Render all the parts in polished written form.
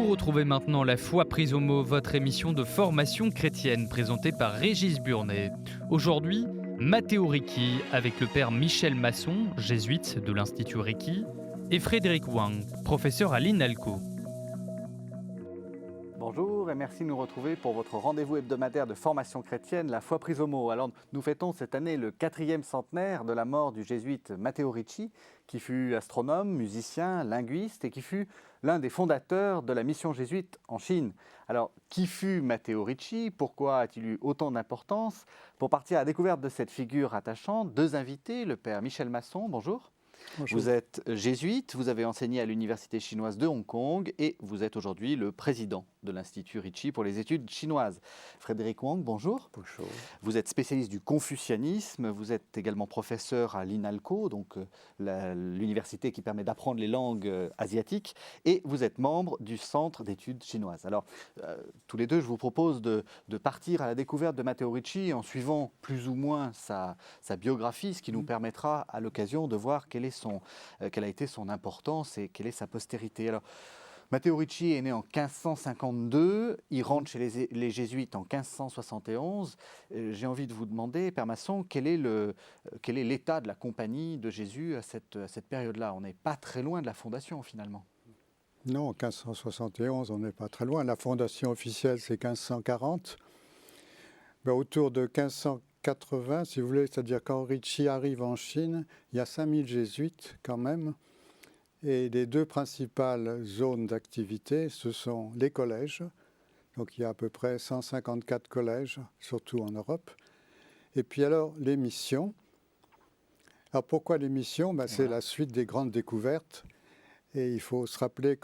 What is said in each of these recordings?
retrouvez maintenant La foi prise au mot, votre émission de formation chrétienne présentée par Régis Burnet. Aujourd'hui, Matteo Ricci avec le père Michel Masson, jésuite de l'Institut Ricci, et Frédéric Wang, professeur à l'INALCO. Bonjour et merci de nous retrouver pour votre rendez-vous hebdomadaire de formation chrétienne, La foi prise au mot. Alors, nous fêtons cette année le 4e centenaire de la mort du jésuite Matteo Ricci, qui fut astronome, musicien, linguiste et qui fut l'un des fondateurs de la mission jésuite en Chine. Alors, qui fut Matteo Ricci? Pourquoi a-t-il eu autant d'importance? Pour partir à la découverte de cette figure attachante, deux invités, le père Michel Masson, bonjour. Bonjour. Vous êtes jésuite, vous avez enseigné à l'université chinoise de Hong Kong et vous êtes aujourd'hui le président de l'Institut Ricci pour les études chinoises. Frédéric Wang, bonjour. Bonjour. Vous êtes spécialiste du confucianisme, vous êtes également professeur à l'INALCO, donc l'université qui permet d'apprendre les langues asiatiques, et vous êtes membre du Centre d'études chinoises. Alors, tous les deux, je vous propose de partir à la découverte de Matteo Ricci en suivant plus ou moins sa biographie, ce qui nous permettra à l'occasion de voir quelle a été son importance et quelle est sa postérité. Alors, Matteo Ricci est né en 1552, il rentre chez les jésuites en 1571. J'ai envie de vous demander, Père Masson, quel est l'état de la compagnie de Jésus à cette période-là? On n'est pas très loin de la fondation finalement. Non, en 1571, on n'est pas très loin. La fondation officielle, c'est 1540. Ben, autour de 1580, si vous voulez, c'est-à-dire quand Ricci arrive en Chine, il y a 5000 jésuites quand même. Et les deux principales zones d'activité, ce sont les collèges. Donc il y a à peu près 154 collèges, surtout en Europe. Et puis alors les missions. Alors pourquoi les missions? Ben, c'est la suite des grandes découvertes. Et il faut se rappeler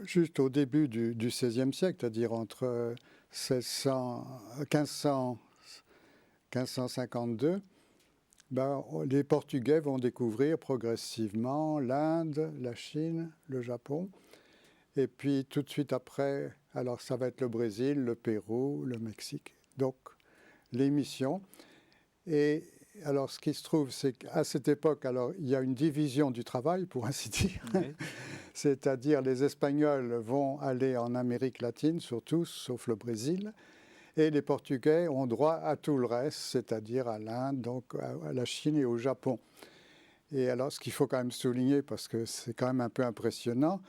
juste au début du XVIe siècle, c'est-à-dire entre 1552, ben, les Portugais vont découvrir progressivement l'Inde, la Chine, le Japon. Et puis tout de suite après, alors ça va être le Brésil, le Pérou, le Mexique. Donc les missions. Et alors ce qui se trouve, c'est qu'à cette époque, alors, il y a une division du travail, pour ainsi dire. Oui. C'est-à-dire les Espagnols vont aller en Amérique latine, surtout, sauf le Brésil. Et les Portugais ont droit à tout le reste, c'est-à-dire à l'Inde, donc à la Chine et au Japon. Et alors, ce qu'il faut quand même souligner, parce que c'est quand même un peu impressionnant,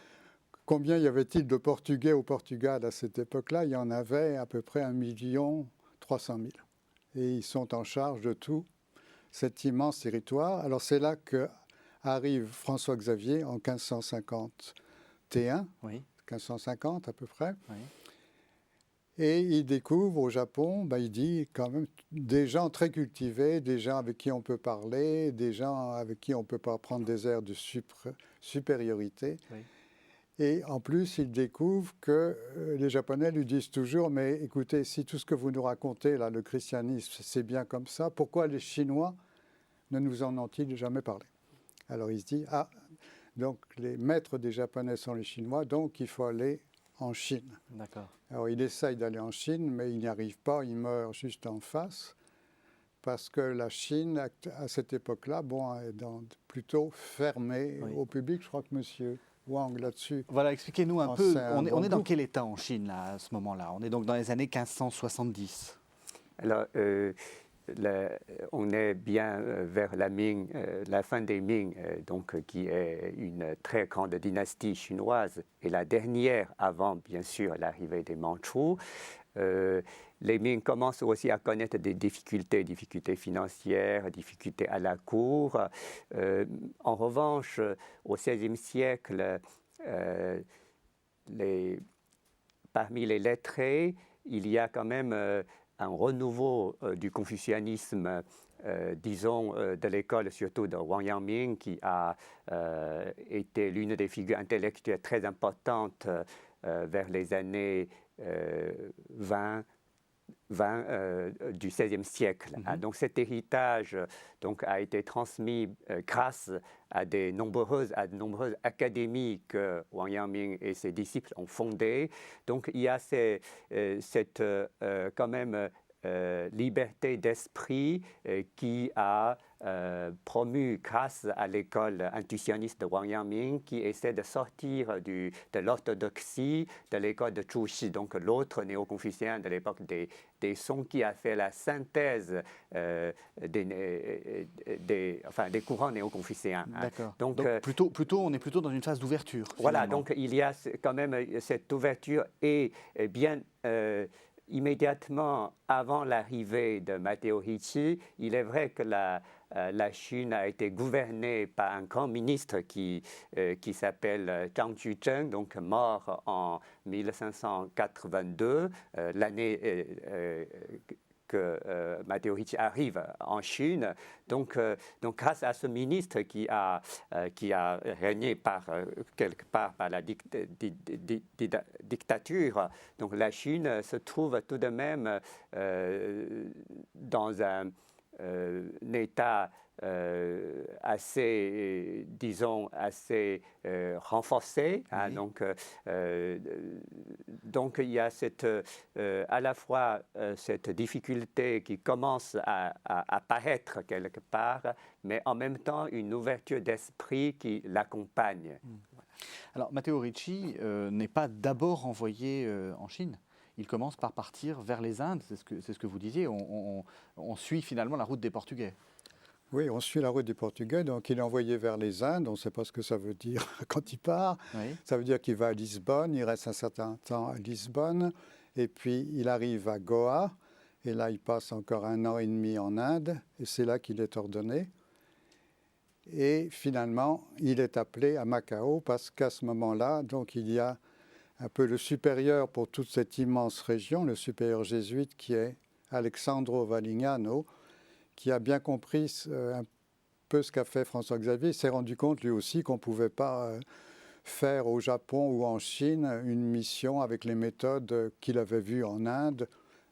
combien y avait-il de Portugais au Portugal à cette époque-là? Il y en avait à peu près 1 300 000. Et ils sont en charge de tout cet immense territoire. Alors, c'est là qu'arrive François Xavier en 1551, oui. 1550 à peu près. Oui. Et il découvre au Japon, ben, il dit quand même des gens très cultivés, des gens avec qui on peut parler, des gens avec qui on ne peut pas prendre des airs de supériorité. Oui. Et en plus, il découvre que les Japonais lui disent toujours, mais écoutez, si tout ce que vous nous racontez, là, le christianisme, c'est bien comme ça, pourquoi les Chinois ne nous en ont-ils jamais parlé? Alors il se dit, donc les maîtres des Japonais sont les Chinois, donc il faut aller en Chine. D'accord. Alors il essaye d'aller en Chine, mais il n'y arrive pas, il meurt juste en face, parce que la Chine, à cette époque-là, est plutôt fermée au public. Je crois que monsieur Wang, là-dessus... Voilà, expliquez-nous un peu, on est dans quel état en Chine là, à ce moment-là? On est donc dans les années 1570. Alors, on est bien vers la fin des Ming, qui est une très grande dynastie chinoise, et la dernière avant, bien sûr, l'arrivée des Mandchous. Les Ming commencent aussi à connaître des difficultés financières, difficultés à la cour. En revanche, au XVIe siècle, parmi les lettrés, il y a quand même un renouveau du confucianisme, de l'école surtout de Wang Yangming, qui a été l'une des figures intellectuelles très importantes vers les années 20 du XVIe siècle. Donc cet héritage a été transmis grâce à de nombreuses académies que Wang Yangming et ses disciples ont fondées. Donc il y a quand même liberté d'esprit qui a promu grâce à l'école intuitionniste de Wang Yangming qui essaie de sortir de l'orthodoxie de l'école de Zhuxi, donc l'autre néo-confucéen de l'époque des Song qui a fait la synthèse des courants néo-confucéens. D'accord. Donc, on est plutôt dans une phase d'ouverture. Voilà, finalement. donc il y a quand même cette ouverture et bien immédiatement avant l'arrivée de Matteo Ricci, il est vrai que la Chine a été gouvernée par un grand ministre qui s'appelle Zhang Juzheng, donc mort en 1582, l'année que Matteo Ricci arrive en Chine. Donc, grâce à ce ministre qui a régné quelque part par la dictature, donc la Chine se trouve tout de même dans un état assez, disons, assez renforcé. Hein, donc, il y a à la fois cette difficulté qui commence à apparaître quelque part, mais en même temps une ouverture d'esprit qui l'accompagne. Alors, Matteo Ricci n'est pas d'abord envoyé en Chine. Il commence par partir vers les Indes, c'est ce que vous disiez. On suit finalement la route des Portugais. Oui, on suit la route des Portugais, donc il est envoyé vers les Indes, on ne sait pas ce que ça veut dire quand il part. Oui. Ça veut dire qu'il va à Lisbonne, il reste un certain temps à Lisbonne, et puis il arrive à Goa, et là il passe encore 1 an et demi en Inde, et c'est là qu'il est ordonné. Et finalement, il est appelé à Macao, parce qu'à ce moment-là, donc il y a un peu le supérieur pour toute cette immense région, le supérieur jésuite qui est Alexandro Valignano, qui a bien compris un peu ce qu'a fait François Xavier. Il s'est rendu compte lui aussi qu'on ne pouvait pas faire au Japon ou en Chine une mission avec les méthodes qu'il avait vues en Inde.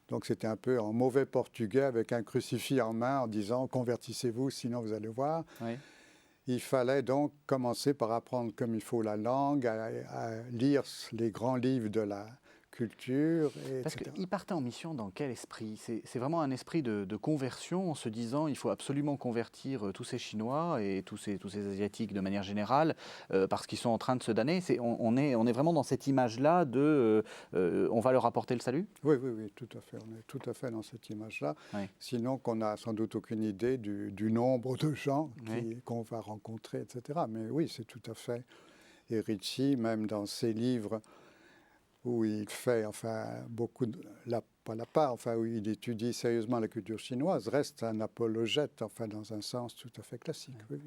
Donc c'était un peu en mauvais portugais avec un crucifix en main en disant « convertissez-vous, sinon vous allez voir ». Oui. Il fallait donc commencer par apprendre comme il faut la langue, à lire les grands livres de la culture. Parce qu'il partait en mission dans quel esprit? C'est vraiment un esprit de conversion en se disant il faut absolument convertir tous ces Chinois et tous ces Asiatiques de manière générale parce qu'ils sont en train de se damner. On est vraiment dans cette image-là de on va leur apporter le salut? Oui, tout à fait. On est tout à fait dans cette image-là. Oui. Sinon qu'on n'a sans doute aucune idée du nombre de gens qu'on va rencontrer, etc. Mais oui, c'est tout à fait. Et Ricci, même dans ses livres, où il fait beaucoup où il étudie sérieusement la culture chinoise, reste un apologète, dans un sens tout à fait classique. Oui.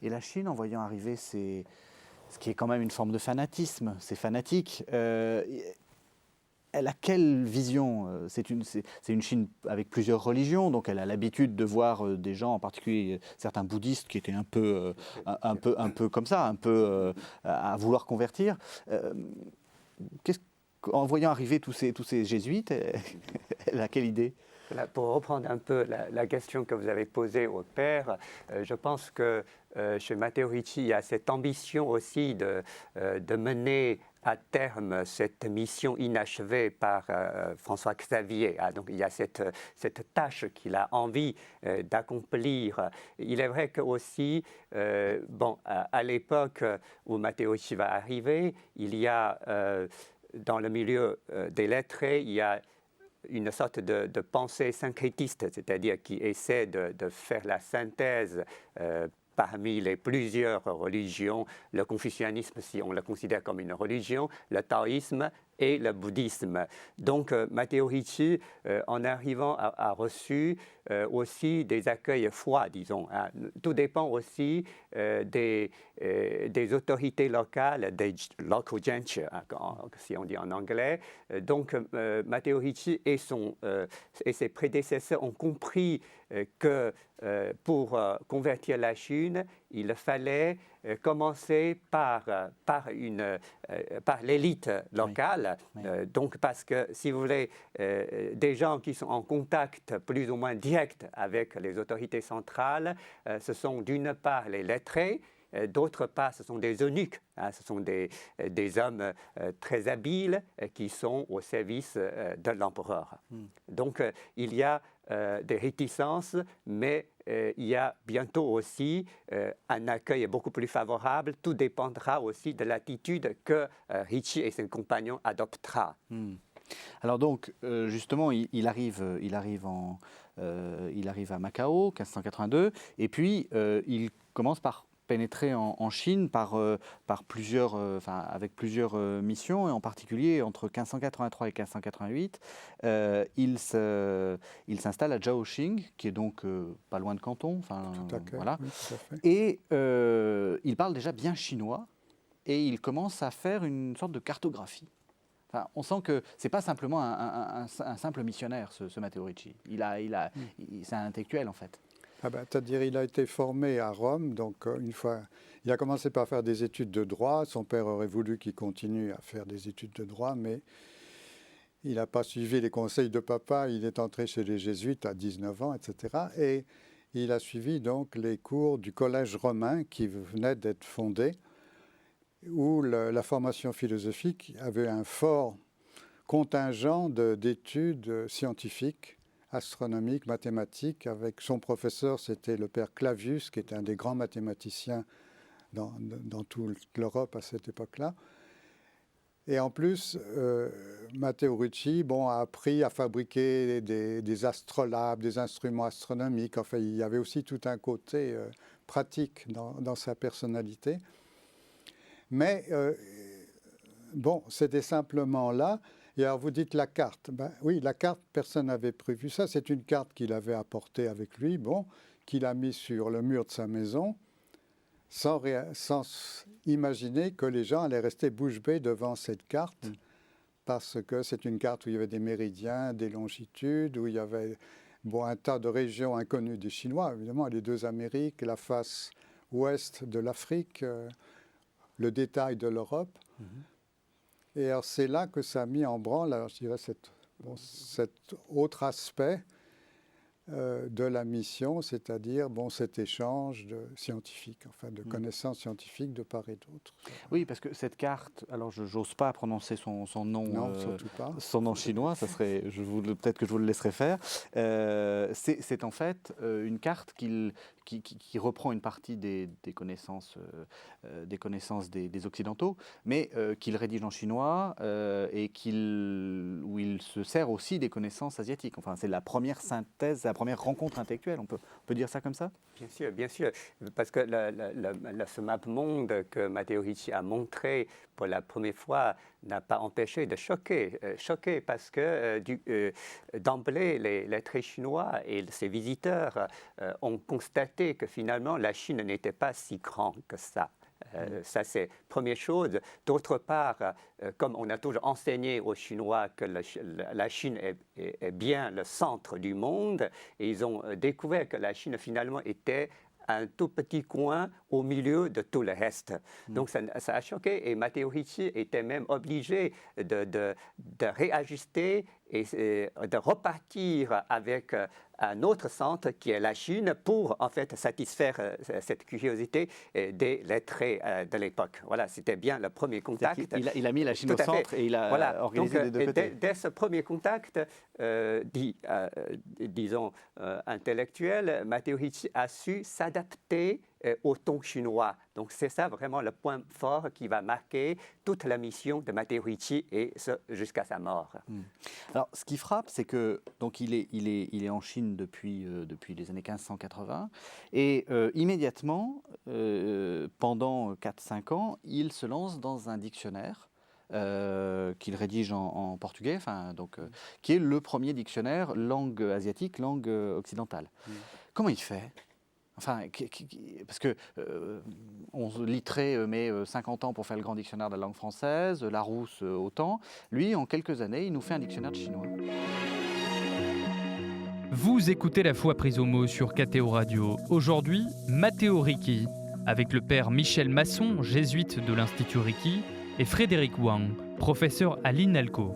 Et la Chine, en voyant arriver ce qui est quand même une forme de fanatisme, c'est fanatique. Elle a quelle vision? C'est une Chine avec plusieurs religions, donc elle a l'habitude de voir des gens, en particulier certains bouddhistes qui étaient un peu comme ça, un peu à vouloir convertir. En voyant arriver tous ces jésuites, elle a quelle idée? Pour reprendre un peu la question que vous avez posée au père, je pense que chez Matteo Ricci, il y a cette ambition aussi de mener à terme cette mission inachevée par François Xavier. Donc il y a cette tâche qu'il a envie d'accomplir. Il est vrai que aussi, à l'époque où Matteo Ricci va arriver, il y a dans le milieu des lettrés, il y a une sorte de pensée syncrétiste, c'est-à-dire qui essaie de faire la synthèse parmi les plusieurs religions, le confucianisme, si on le considère comme une religion, le taoïsme et le bouddhisme. Donc, Matteo Ricci, en arrivant, a reçu aussi des accueils froids, disons. Hein. Tout dépend aussi des autorités locales, des local gentry, hein, si on dit en anglais. Donc, Matteo Ricci et ses prédécesseurs ont compris que pour convertir la Chine, il fallait commencer par l'élite locale. Oui. Donc, parce que, si vous voulez, des gens qui sont en contact plus ou moins direct avec les autorités centrales, ce sont d'une part les lettrés, D'autre part, ce sont des eunuques, hein, ce sont des hommes très habiles qui sont au service de l'empereur. Donc, il y a des réticences, mais il y a bientôt aussi un accueil beaucoup plus favorable. Tout dépendra aussi de l'attitude que Ricci et ses compagnons adoptera. Alors donc, justement, il arrive à Macao, 1582, et puis il commence par pénétrer en Chine avec plusieurs missions, et en particulier entre 1583 et 1588, il s'installe à Zhaoxing, qui est donc pas loin de Canton. Voilà. Oui, tout à fait. Et il parle déjà bien chinois, et il commence à faire une sorte de cartographie. Enfin, on sent que c'est pas simplement un simple missionnaire, ce Matteo Ricci. C'est un intellectuel en fait. C'est-à-dire il a été formé à Rome, donc une fois, il a commencé par faire des études de droit. Son père aurait voulu qu'il continue à faire des études de droit, mais il n'a pas suivi les conseils de papa. Il est entré chez les jésuites à 19 ans, etc. Et il a suivi donc les cours du collège romain qui venait d'être fondé, où la formation philosophique avait un fort contingent d'études scientifiques, astronomiques, mathématiques. Avec son professeur, c'était le père Clavius, qui était un des grands mathématiciens dans toute l'Europe à cette époque-là. Et en plus, Matteo Ricci a appris à fabriquer des astrolabes, des instruments astronomiques. Enfin, il y avait aussi tout un côté pratique dans sa personnalité. Mais c'était simplement là. Et alors vous dites la carte. Oui, la carte, personne n'avait prévu ça. C'est une carte qu'il avait apportée avec lui, qu'il a mis sur le mur de sa maison, sans imaginer que les gens allaient rester bouche bée devant cette carte, parce que c'est une carte où il y avait des méridiens, des longitudes, où il y avait un tas de régions inconnues des Chinois, évidemment, les deux Amériques, la face ouest de l'Afrique, le détail de l'Europe. Et alors c'est là que ça a mis en branle, alors, je dirais, cet autre aspect de la mission, c'est-à-dire cet échange scientifique, de connaissances scientifiques de part et d'autre. Oui, parce que cette carte, alors je n'ose pas prononcer son nom, non, surtout pas. Son nom chinois, ça serait, peut-être que je vous le laisserai faire. C'est en fait une carte qui reprend une partie des connaissances des Occidentaux, mais qu'il rédige en chinois et où il se sert aussi des connaissances asiatiques. Enfin, c'est la première synthèse, la première rencontre intellectuelle, on peut dire ça comme ça? Bien sûr, parce que ce map-monde que Matteo Ricci a montré pour la première fois n'a pas empêché de choquer parce que d'emblée, les lettrés chinois et ses visiteurs ont constaté que finalement la Chine n'était pas si grande que ça. Ça, c'est première chose. D'autre part, comme on a toujours enseigné aux Chinois que la Chine est bien le centre du monde, et ils ont découvert que la Chine, finalement, était un tout petit coin au milieu de tout le reste. Donc ça a choqué, et Matteo Ricci était même obligé de réajuster et de repartir avec un autre centre qui est la Chine pour en fait satisfaire cette curiosité des lettrés de l'époque. Voilà, c'était bien le premier contact. Il a mis la Chine au centre et il a organisé des deux côtés. Dès ce premier contact, disons intellectuel, Matteo Ricci a su s'adapter au ton chinois. Donc c'est ça vraiment le point fort qui va marquer toute la mission de Matteo Ricci et jusqu'à sa mort. Alors ce qui frappe, c'est que donc il est en Chine depuis les années 1580 et immédiatement, pendant 4-5 ans, il se lance dans un dictionnaire qu'il rédige en portugais, qui est le premier dictionnaire langue asiatique, langue occidentale. Comment il fait ? Enfin, parce que Littré met 50 ans pour faire le grand dictionnaire de la langue française, Larousse autant. Lui, en quelques années, il nous fait un dictionnaire de chinois. Vous écoutez La Foi prise au mot sur KTO Radio. Aujourd'hui, Matteo Ricci, avec le père Michel Masson, jésuite de l'Institut Ricci, et Frédéric Wang, professeur à l'INALCO.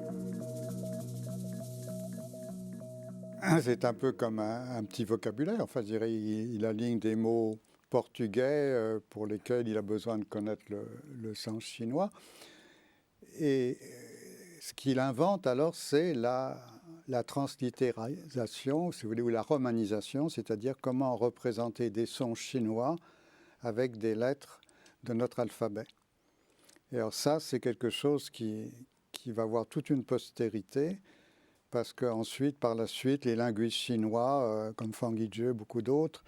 C'est un peu comme un petit vocabulaire. Enfin, je dirais, il aligne des mots portugais pour lesquels il a besoin de connaître le sens chinois. Et ce qu'il invente alors, c'est la translittération, si vous voulez, ou la romanisation, c'est-à-dire comment représenter des sons chinois avec des lettres de notre alphabet. Et alors ça, c'est quelque chose qui va avoir toute une postérité, parce qu'ensuite, par la suite, les linguistes chinois, comme Fang Yizhe, beaucoup d'autres,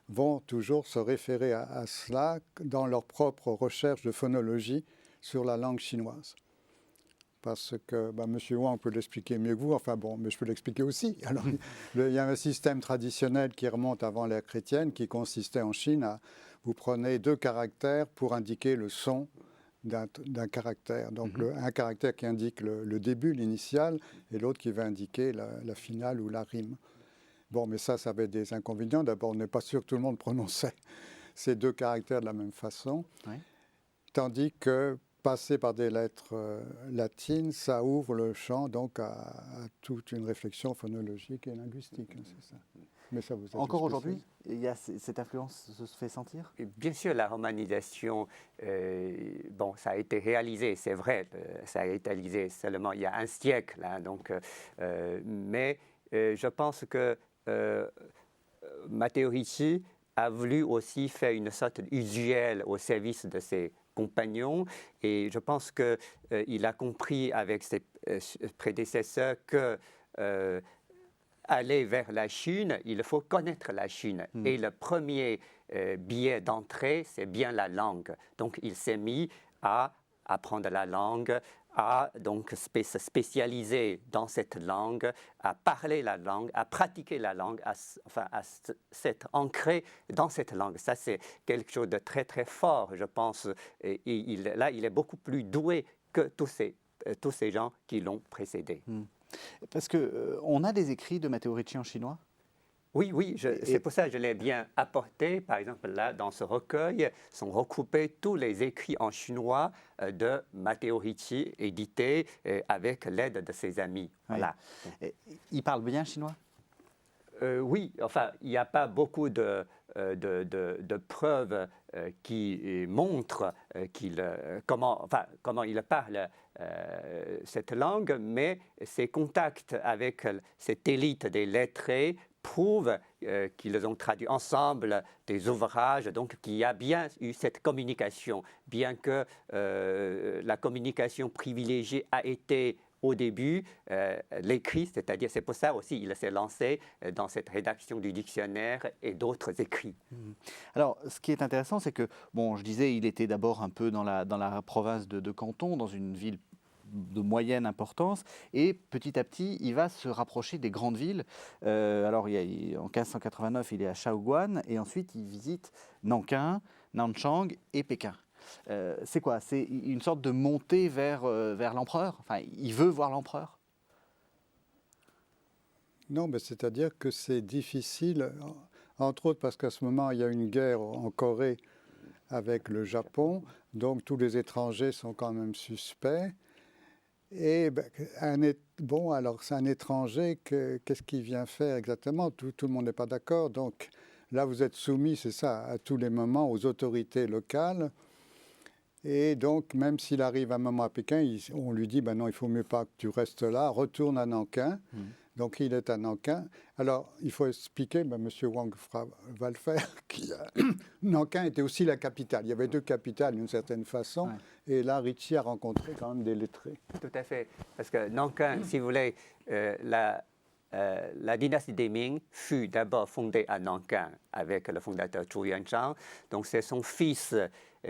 vont toujours se référer à cela dans leur propre recherche de phonologie sur la langue chinoise. Parce que M. Wang peut l'expliquer mieux que vous, enfin bon, mais je peux l'expliquer aussi. Alors, il y a un système traditionnel qui remonte avant l'ère chrétienne, qui consistait en Chine à, vous prenez 2 caractères pour indiquer le son d'un caractère. Donc un caractère qui indique le début, l'initial, et l'autre qui va indiquer la finale ou la rime. Bon, mais ça avait des inconvénients. D'abord, on n'est pas sûr que tout le monde prononçait ces 2 caractères de la même façon. Oui. Tandis que passer par des lettres latines, ça ouvre le champ donc à toute une réflexion phonologique et linguistique. Hein, c'est ça. Mais ça vous encore aujourd'hui, il y a cette influence se fait sentir? Bien sûr, la romanisation, bon, ça a été réalisé, c'est vrai, ça a été réalisé seulement il y a un siècle. Hein, donc, mais je pense que Matteo Ricci a voulu aussi faire une sorte d'usuel au service de ses compagnons, et je pense qu'il a compris avec ses prédécesseurs que aller vers la Chine, il faut connaître la Chine. Et le premier billet d'entrée, c'est bien la langue. Donc, il s'est mis à apprendre la langue, à donc se spécialiser dans cette langue, à parler la langue, à pratiquer la langue, à s'être ancré dans cette langue. Ça, c'est quelque chose de très, très fort, je pense. Et là, il est beaucoup plus doué que tous ces gens qui l'ont précédé. Parce qu'on a des écrits de Matteo Ricci en chinois? Oui, c'est pour ça que je l'ai bien apporté. Par exemple, là, dans ce recueil, sont recoupés tous les écrits en chinois de Matteo Ricci, édités avec l'aide de ses amis. Oui. Voilà. Il parle bien chinois? Oui, enfin, il n'y a pas beaucoup de preuves qui montrent comment il parle cette langue, mais ses contacts avec cette élite des lettrés prouvent qu'ils ont traduit ensemble des ouvrages, donc qu'il y a bien eu cette communication, bien que la communication privilégiée a été au début l'écrit, c'est-à-dire c'est pour ça aussi il s'est lancé dans cette rédaction du dictionnaire et d'autres écrits. Alors, ce qui est intéressant, c'est que, bon, je disais, il était d'abord un peu dans la province de Canton, dans une ville de moyenne importance, et petit à petit, il va se rapprocher des grandes villes. Alors, en 1589, il est à Shaoguan, et ensuite, il visite Nankin, Nanchang et Pékin. C'est quoi? C'est une sorte de montée vers l'empereur? Enfin, il veut voir l'empereur? Non, mais c'est-à-dire que c'est difficile, entre autres parce qu'à ce moment, il y a une guerre en Corée avec le Japon, donc tous les étrangers sont quand même suspects. Et alors c'est un étranger, qu'est-ce qu'il vient faire exactement? Tout le monde n'est pas d'accord, donc là vous êtes soumis, c'est ça, à tous les moments aux autorités locales. Et donc, même s'il arrive un moment à Pékin, on lui dit, non, il faut mieux pas que tu restes là, retourne à Nankin. Donc, il est à Nankin. Alors, il faut expliquer, M. Wang va le faire, Nankin était aussi la capitale. Il y avait 2 capitales d'une certaine façon. Ouais. Et là, Ricci a rencontré quand même des lettrés. Tout à fait. Parce que Nankin, si vous voulez, la dynastie des Ming fut d'abord fondée à Nankin avec le fondateur Zhu Yuanzhang. Donc, c'est son fils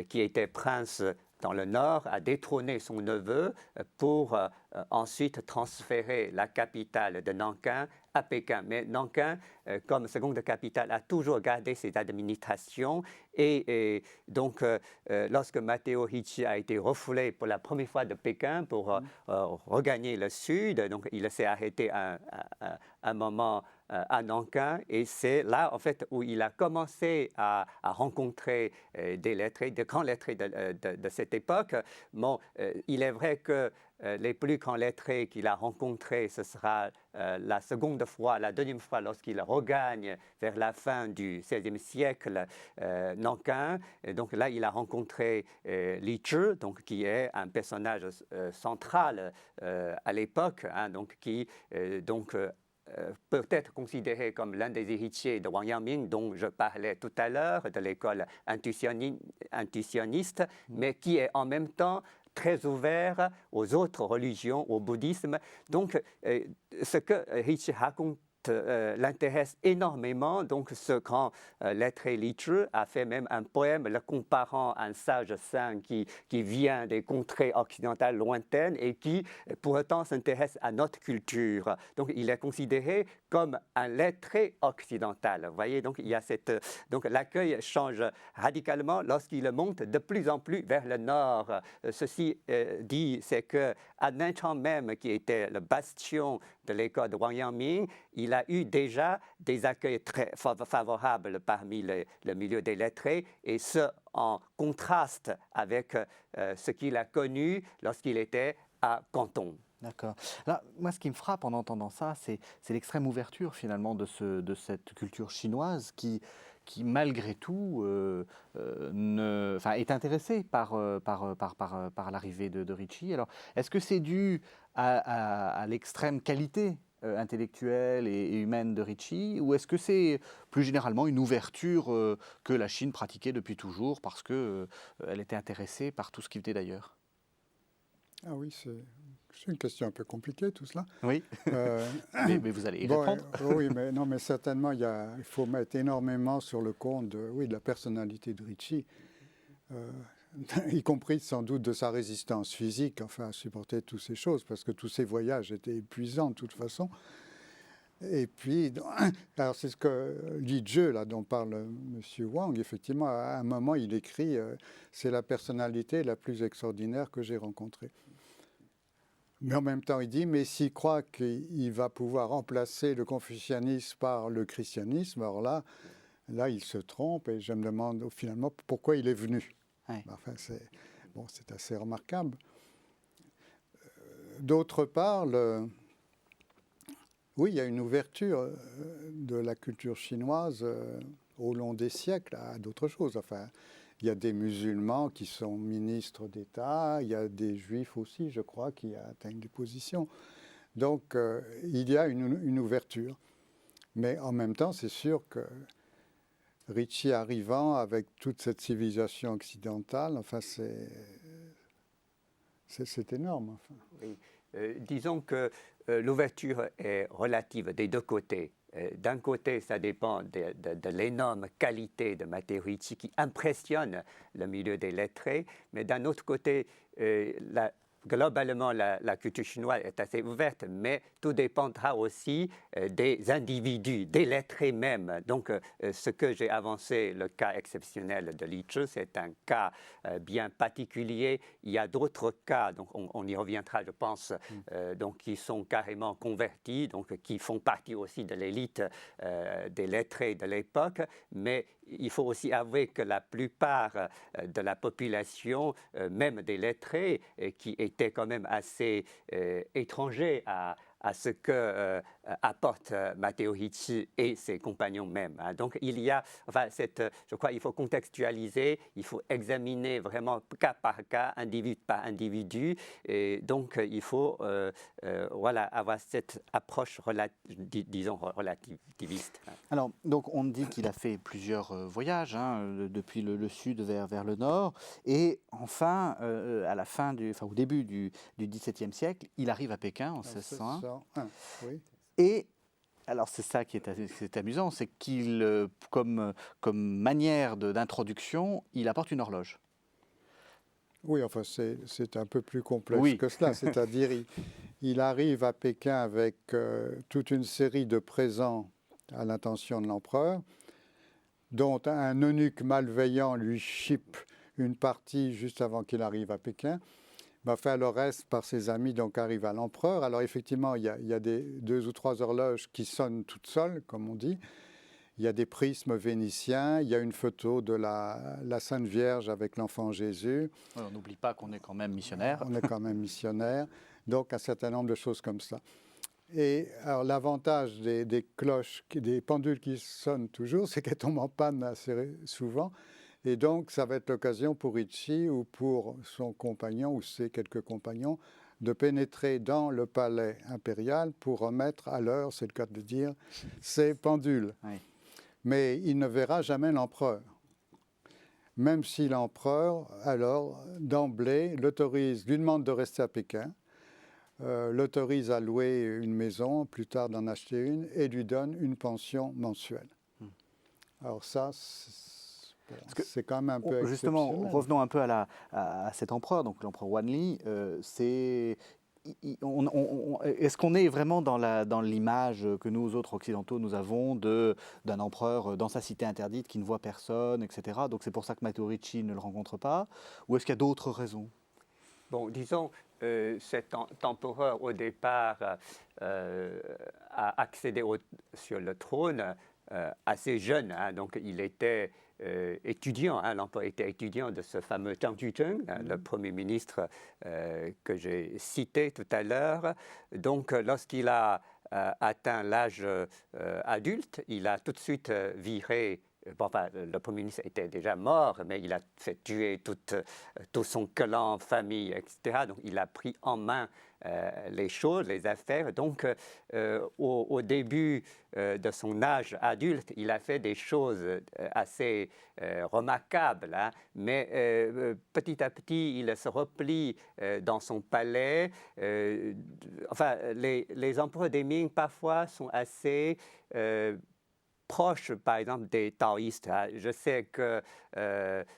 qui était prince dans le nord, a détrôné son neveu pour ensuite transférer la capitale de Nankin à Pékin. Mais Nankin, comme seconde capitale, a toujours gardé ses administrations. Et donc, lorsque Matteo Ricci a été refoulé pour la première fois de Pékin pour regagner le sud, donc il s'est arrêté un moment à Nankin, et c'est là en fait où il a commencé à rencontrer des lettrés, de grands lettrés de cette époque. Bon, il est vrai que les plus grands lettrés qu'il a rencontrés, ce sera la deuxième fois lorsqu'il regagne vers la fin du XVIe siècle Nankin. Et donc là, il a rencontré Li Zhi, donc, qui est un personnage central à l'époque, hein, donc, qui peut être considéré comme l'un des héritiers de Wang Yangming, dont je parlais tout à l'heure, de l'école intuitionniste, mais qui est en même temps très ouvert aux autres religions, au bouddhisme. Donc, ce que Ricci raconte l'intéresse énormément. Donc, ce grand lettré Li Zhi a fait même un poème le comparant à un sage saint qui vient des contrées occidentales lointaines et qui, pour autant, s'intéresse à notre culture. Donc, il est considéré comme un lettré occidental. Vous voyez, donc, il y a donc l'accueil change radicalement lorsqu'il monte de plus en plus vers le nord. Ceci dit, c'est que à Nanchang même, qui était le bastion de l'école de Wang Yangming, il a eu déjà des accueils très favorables parmi le milieu des lettrés, et ce en contraste avec ce qu'il a connu lorsqu'il était à Canton. D'accord. Là, moi, ce qui me frappe en entendant ça, c'est l'extrême ouverture finalement de cette culture chinoise qui malgré tout, est intéressée par l'arrivée de Ricci. Alors, est-ce que c'est dû à l'extrême qualité intellectuelle et humaine de Ricci, ou est-ce que c'est plus généralement une ouverture que la Chine pratiquait depuis toujours parce qu'elle était intéressée par tout ce qui venait d'ailleurs? Ah oui, c'est une question un peu compliquée tout cela. Oui, mais vous allez y répondre. Oui, mais certainement il faut mettre énormément sur le compte de la personnalité de Ricci, y compris sans doute de sa résistance physique, à supporter toutes ces choses, parce que tous ces voyages étaient épuisants de toute façon. Et puis, alors c'est ce que Li Zhi, là, dont parle M. Wang, effectivement, à un moment il écrit c'est la personnalité la plus extraordinaire que j'ai rencontrée. Mais en même temps, il dit, mais s'il croit qu'il va pouvoir remplacer le confucianisme par le christianisme, alors là, il se trompe, et je me demande finalement pourquoi il est venu. Ouais. Enfin, c'est assez remarquable. D'autre part, oui, il y a une ouverture de la culture chinoise au long des siècles à d'autres choses. Enfin, il y a des musulmans qui sont ministres d'État, il y a des juifs aussi, je crois, qui atteignent des positions. Donc, il y a une ouverture. Mais en même temps, c'est sûr que Ricci arrivant avec toute cette civilisation occidentale, enfin, c'est énorme. Enfin. Oui. Disons que l'ouverture est relative des deux côtés. D'un côté, ça dépend de l'énorme qualité de Matteo Ricci qui impressionne le milieu des lettrés, mais d'un autre côté, globalement, la culture chinoise est assez ouverte, mais tout dépendra aussi des individus, des lettrés même. Donc, ce que j'ai avancé, le cas exceptionnel de Li Zhi, c'est un cas bien particulier. Il y a d'autres cas, donc on y reviendra, je pense, donc qui sont carrément convertis, donc qui font partie aussi de l'élite des lettrés de l'époque, mais il faut aussi avouer que la plupart de la population, même des lettrés, qui étaient quand même assez étrangers à ce que apporte Matteo Ricci et ses compagnons même. Hein. Donc il y a, je crois qu'il faut contextualiser, il faut examiner vraiment cas par cas, individu par individu, et donc il faut avoir cette approche disons relativiste. Alors, donc on dit qu'il a fait plusieurs voyages, depuis le sud vers le nord, et enfin, au début du XVIIe siècle, il arrive à Pékin en 1601. Oui. Et alors c'est ça qui est amusant, c'est qu'il, comme manière d'introduction, il apporte une horloge. Oui, enfin c'est un peu plus complexe que cela, c'est-à-dire il arrive à Pékin avec toute une série de présents à l'intention de l'empereur, dont un eunuque malveillant lui chipe une partie juste avant qu'il arrive à Pékin. Le reste par ses amis donc arrive à l'empereur. Alors effectivement, il y a 2 ou 3 horloges qui sonnent toutes seules, comme on dit. Il y a des prismes vénitiens, il y a une photo de la Sainte Vierge avec l'enfant Jésus. Ouais, on n'oublie pas qu'on est quand même missionnaire. On est quand même missionnaire. Donc, un certain nombre de choses comme ça. Et alors, l'avantage des cloches, des pendules qui sonnent toujours, c'est qu'elles tombent en panne assez souvent. Et donc, ça va être l'occasion pour Ricci ou pour son compagnon ou ses quelques compagnons de pénétrer dans le palais impérial pour remettre à l'heure, c'est le cas de dire, ces pendules. Oui. Mais il ne verra jamais l'empereur. Même si l'empereur, alors, d'emblée, l'autorise, lui demande de rester à Pékin, l'autorise à louer une maison, plus tard d'en acheter une, et lui donne une pension mensuelle. Alors ça, c'est quand même un peu Justement, exceptionnel. revenons un peu à cet empereur, donc l'empereur Wanli. Est-ce qu'on est vraiment dans l'image que nous autres occidentaux nous avons d'un empereur dans sa cité interdite qui ne voit personne, etc. Donc c'est pour ça que Matteo Ricci ne le rencontre pas, ou est-ce qu'il y a d'autres raisons? Bon, disons, cet empereur, au départ, a accédé sur le trône assez jeune. Hein, donc, il était étudiant. Hein, l'empereur était étudiant de ce fameux Zhang Juzheng, le premier ministre que j'ai cité tout à l'heure. Donc, lorsqu'il a atteint l'âge adulte, il a tout de suite viré. Bon, enfin, le Premier ministre était déjà mort, mais il a fait tuer tout son clan, famille, etc. Donc, il a pris en main les choses, les affaires. Donc, au début de son âge adulte, il a fait des choses assez remarquables. Hein, mais petit à petit, il se replie dans son palais. Enfin, les empereurs des Ming, parfois, sont assez proche, par exemple, des taoïstes. Je sais que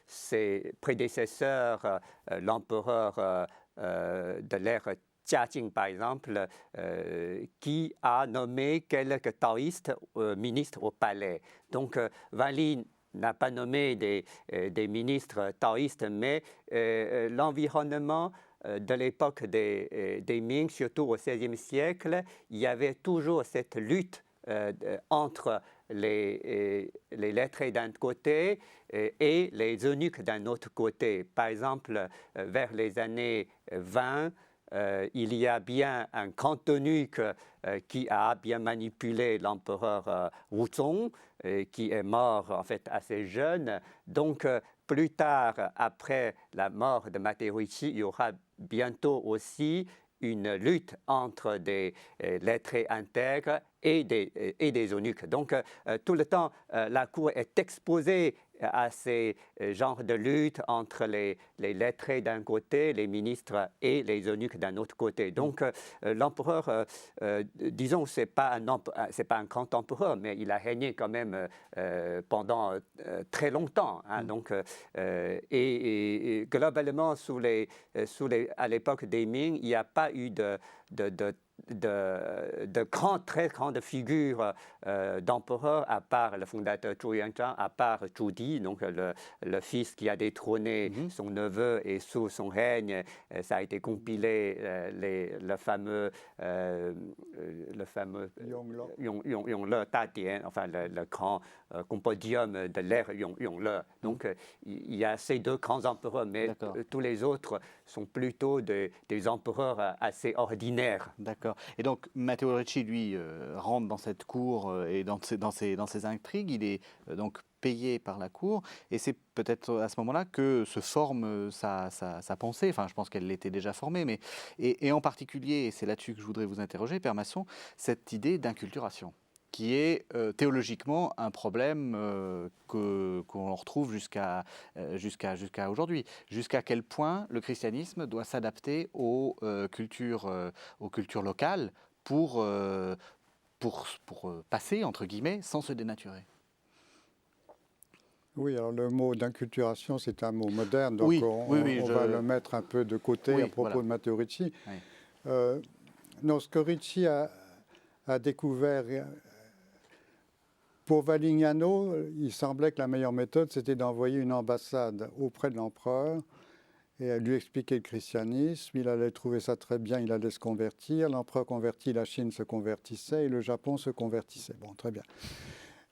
ses prédécesseurs, l'empereur de l'ère Jiaqing, par exemple, qui a nommé quelques taoïstes ministres au palais. Donc, Wanli n'a pas nommé des ministres taoïstes, mais l'environnement de l'époque des Ming, surtout au XVIe siècle, il y avait toujours cette lutte entre les lettrés d'un côté et les eunuques d'un autre côté. Par exemple, vers les années 20, il y a bien un grand eunuque qui a bien manipulé l'empereur Wuzong, qui est mort en fait assez jeune. Donc, plus tard, après la mort de Matteo Ricci, il y aura bientôt aussi une lutte entre des lettrés intègres et des eunuques. Donc, tout le temps, la cour est exposée à ces genres de lutte entre les lettrés d'un côté, les ministres et les eunuques d'un autre côté. Donc, l'empereur, disons, c'est pas un grand empereur, mais il a régné quand même pendant très longtemps. Hein, donc, et globalement, à l'époque des Ming, il n'y a pas eu de très grandes figures d'empereurs, à part le fondateur Zhou Yuanzhang, à part Zhu Di, donc le fils qui a détrôné son neveu, et sous son règne, ça a été compilé le fameux Yongle Tatian, enfin le grand compendium de l'ère Yongle. Donc il y a ces deux grands empereurs, mais tous les autres sont plutôt des empereurs assez ordinaires. D'accord. Et donc, Matteo Ricci, lui, rentre dans cette cour et dans ces intrigues. Il est donc payé par la cour. Et c'est peut-être à ce moment-là que se forme sa pensée. Enfin, je pense qu'elle l'était déjà formée. Mais, et en particulier, et c'est là-dessus que je voudrais vous interroger, Père Masson, cette idée d'inculturation, qui est théologiquement un problème qu'on retrouve jusqu'à aujourd'hui. Jusqu'à quel point le christianisme doit s'adapter aux cultures locales pour passer, entre guillemets, sans se dénaturer. Oui, alors le mot d'inculturation, c'est un mot moderne, donc oui, on va le mettre un peu de côté à propos de Matteo Ricci. Oui. Non, ce que Ricci a découvert... Pour Valignano, il semblait que la meilleure méthode, c'était d'envoyer une ambassade auprès de l'empereur et lui expliquer le christianisme. Il allait trouver ça très bien, il allait se convertir. L'empereur converti, la Chine se convertissait et le Japon se convertissait. Bon, très bien.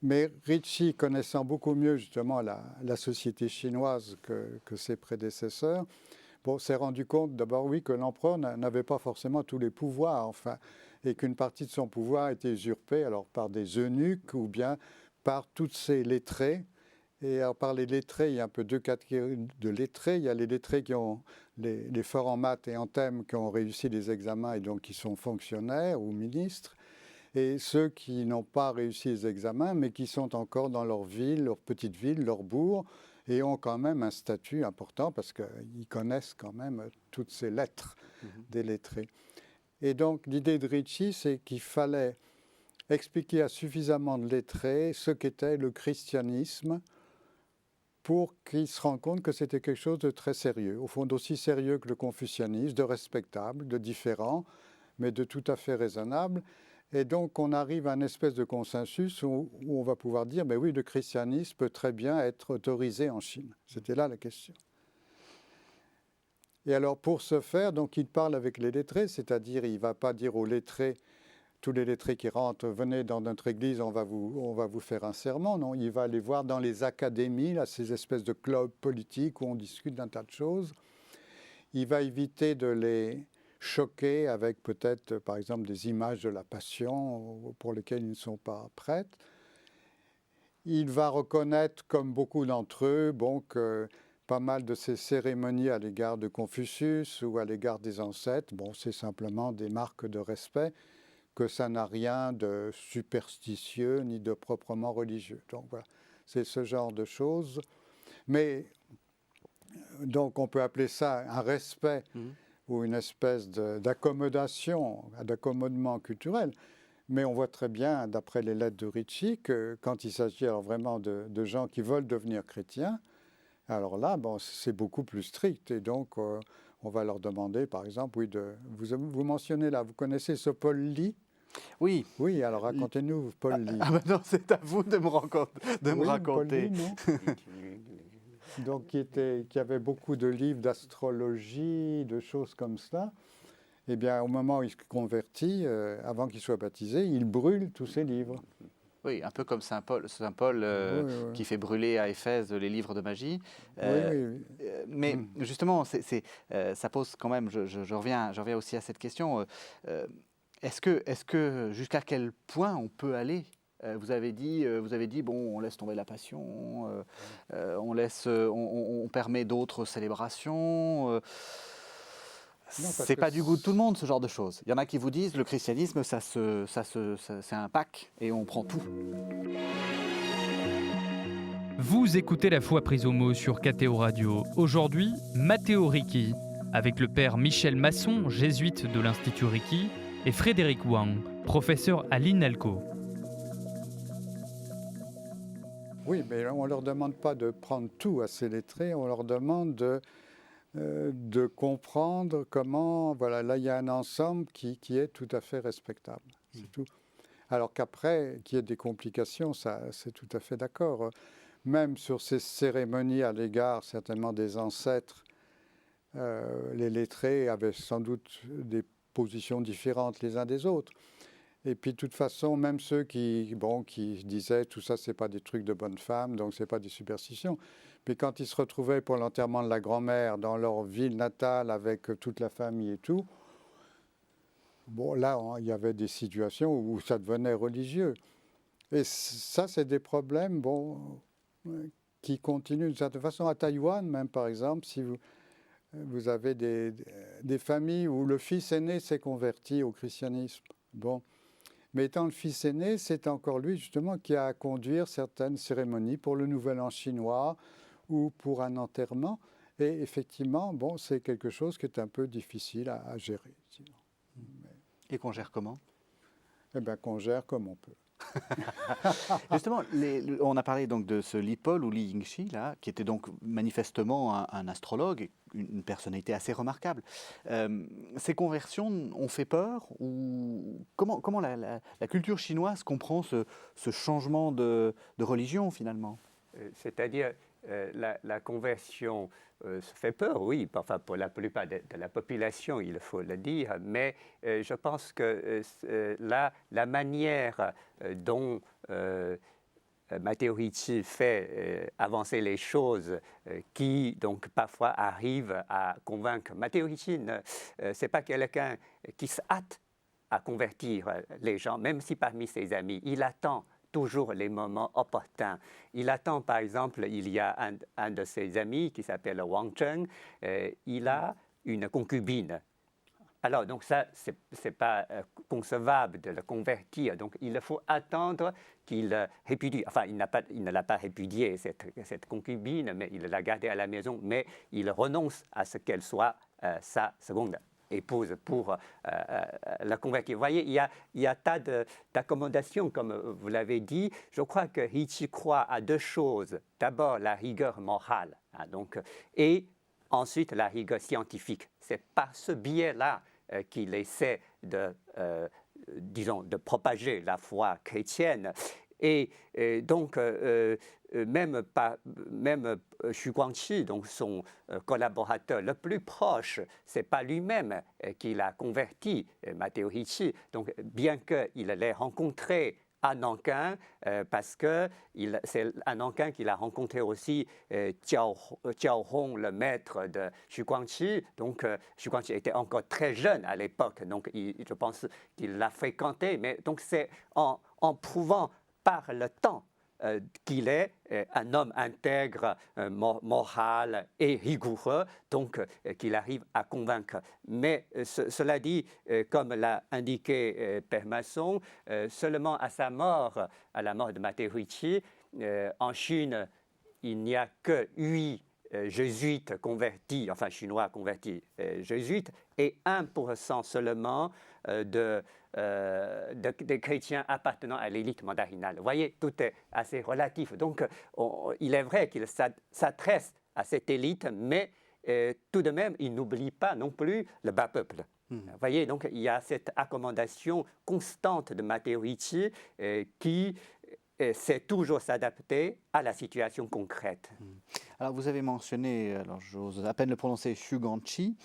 Mais Ricci, connaissant beaucoup mieux justement la société chinoise que ses prédécesseurs, s'est rendu compte d'abord, oui, que l'empereur n'avait pas forcément tous les pouvoirs, enfin, et qu'une partie de son pouvoir était usurpée alors par des eunuques ou bien par toutes ces lettrés. Et alors, par les lettrés, il y a un peu deux catégories de lettrés. Il y a les lettrés qui ont les forts en maths et en thème, qui ont réussi les examens et donc qui sont fonctionnaires ou ministres. Et ceux qui n'ont pas réussi les examens, mais qui sont encore dans leur ville, leur petite ville, leur bourg, et ont quand même un statut important parce qu'ils connaissent quand même toutes ces lettres des lettrés. Et donc l'idée de Ricci, c'est qu'il fallait expliquer à suffisamment de lettrés ce qu'était le christianisme pour qu'ils se rendent compte que c'était quelque chose de très sérieux, au fond d'aussi sérieux que le confucianisme, de respectable, de différent, mais de tout à fait raisonnable. Et donc, on arrive à une espèce de consensus où on va pouvoir dire, mais oui, le christianisme peut très bien être autorisé en Chine. C'était là la question. Et alors, pour ce faire, donc, il parle avec les lettrés, c'est-à-dire, il ne va pas dire aux lettrés, tous les lettrés qui rentrent, venez dans notre église, on va vous faire un sermon. Non, il va aller voir dans les académies, là, ces espèces de clubs politiques où on discute d'un tas de choses. Il va éviter de les choqués avec peut-être, par exemple, des images de la Passion pour lesquelles ils ne sont pas prêts. Il va reconnaître, comme beaucoup d'entre eux, que pas mal de ces cérémonies à l'égard de Confucius ou à l'égard des ancêtres, c'est simplement des marques de respect, que ça n'a rien de superstitieux ni de proprement religieux. Donc voilà, c'est ce genre de choses. Mais donc on peut appeler ça un respect ou une espèce d'accommodation, d'accommodement culturel. Mais on voit très bien, d'après les lettres de Ricci, que quand il s'agit alors vraiment de gens qui veulent devenir chrétiens, alors là, c'est beaucoup plus strict. Et donc, on va leur demander, par exemple, vous mentionnez là, vous connaissez ce Paul Lee ? Oui. Oui, alors racontez-nous, Paul Lee. Ah ben non, c'est à vous de me raconter. Paul Lee, non ? Donc, qui avait beaucoup de livres d'astrologie, de choses comme ça. Eh bien, au moment où il se convertit, avant qu'il soit baptisé, il brûle tous ses livres. Oui, un peu comme Saint Paul oui. qui fait brûler à Éphèse les livres de magie. Oui. Mais justement, ça pose quand même, je reviens aussi à cette question. Est-ce que jusqu'à quel point on peut aller ? Vous avez dit, bon, on laisse tomber la Passion, on permet d'autres célébrations. C'est pas du goût de tout le monde, ce genre de choses. Il y en a qui vous disent, le christianisme, c'est un pack et on prend tout. Vous écoutez La Foi prise au mot sur KTO Radio. Aujourd'hui, Matteo Ricci, avec le père Michel Masson, jésuite de l'Institut Ricci, et Frédéric Wang, professeur à l'INALCO. Oui, mais on ne leur demande pas de prendre tout à ces lettrés, on leur demande de comprendre comment, voilà, là il y a un ensemble qui est tout à fait respectable, c'est tout. Alors qu'après, qu'il y ait des complications, ça, c'est tout à fait d'accord. Même sur ces cérémonies à l'égard certainement des ancêtres, les lettrés avaient sans doute des positions différentes les uns des autres. Et puis de toute façon, même ceux qui disaient tout ça, c'est pas des trucs de bonnes femmes, donc c'est pas des superstitions. Puis quand ils se retrouvaient pour l'enterrement de la grand-mère dans leur ville natale avec toute la famille et tout, là, il y avait des situations où ça devenait religieux. Et ça, c'est des problèmes, qui continuent d'une certaine façon. À Taïwan, même par exemple, si vous avez des familles où le fils aîné s'est converti au christianisme. Mais étant le fils aîné, c'est encore lui justement qui a à conduire certaines cérémonies pour le Nouvel An chinois ou pour un enterrement. Et effectivement, c'est quelque chose qui est un peu difficile à gérer. Et qu'on gère comment ? Eh bien, qu'on gère comme on peut. Justement, on a parlé donc de ce Li Pol ou Li Yingxi, là, qui était donc manifestement un astrologue, une personnalité assez remarquable. Ces conversions ont fait peur ou comment la culture chinoise comprend ce changement de religion finalement ? C'est-à-dire, la conversion se fait peur, oui, enfin pour la plupart de la population, il faut le dire, mais je pense que la manière dont Matteo Ricci fait avancer les choses qui, donc, parfois arrivent à convaincre. Matteo Ricci, ce n'est pas quelqu'un qui se hâte à convertir les gens, même si parmi ses amis, il attend toujours les moments opportuns. Il attend, par exemple, il y a un de ses amis qui s'appelle Wang Cheng, il a une concubine. Alors, donc ça, ce n'est pas concevable de le convertir. Donc, il faut attendre qu'il répudie. Enfin, il ne l'a pas répudiée, cette concubine, mais il l'a gardée à la maison, mais il renonce à ce qu'elle soit sa seconde épouse pour la convertir. Vous voyez, il y a tas d'accommodations, comme vous l'avez dit. Je crois que Ricci croit à deux choses. D'abord, la rigueur morale, hein, et ensuite la rigueur scientifique. C'est par ce biais-là qu'il essaie de propager la foi chrétienne. Et donc, même Xu Guangqi, donc son collaborateur le plus proche, ce n'est pas lui-même qui l'a converti, Matteo Ricci. Donc, bien qu'il l'ait rencontré à Nankin, parce que c'est à Nankin qu'il a rencontré aussi Jiao Hong, le maître de Xu Guangqi. Donc, Xu Guangqi était encore très jeune à l'époque, donc je pense qu'il l'a fréquenté. Mais donc, c'est en prouvant par le temps qu'il est un homme intègre, moral et rigoureux, donc qu'il arrive à convaincre. Mais cela dit, comme l'a indiqué Père Masson, seulement à sa mort, à la mort de Matteo Ricci, en Chine, il n'y a que 8 jésuites convertis, enfin chinois convertis jésuites, et 1% seulement des chrétiens appartenant à l'élite mandarinale. Vous voyez, tout est assez relatif. Donc, il est vrai qu'il s'adresse à cette élite, mais tout de même, il n'oublie pas non plus le bas peuple. Vous voyez, donc il y a cette accommodation constante de Matteo Ricci qui sait toujours s'adapter à la situation concrète. Alors, vous avez mentionné, alors j'ose à peine le prononcer, Xu Guangqi,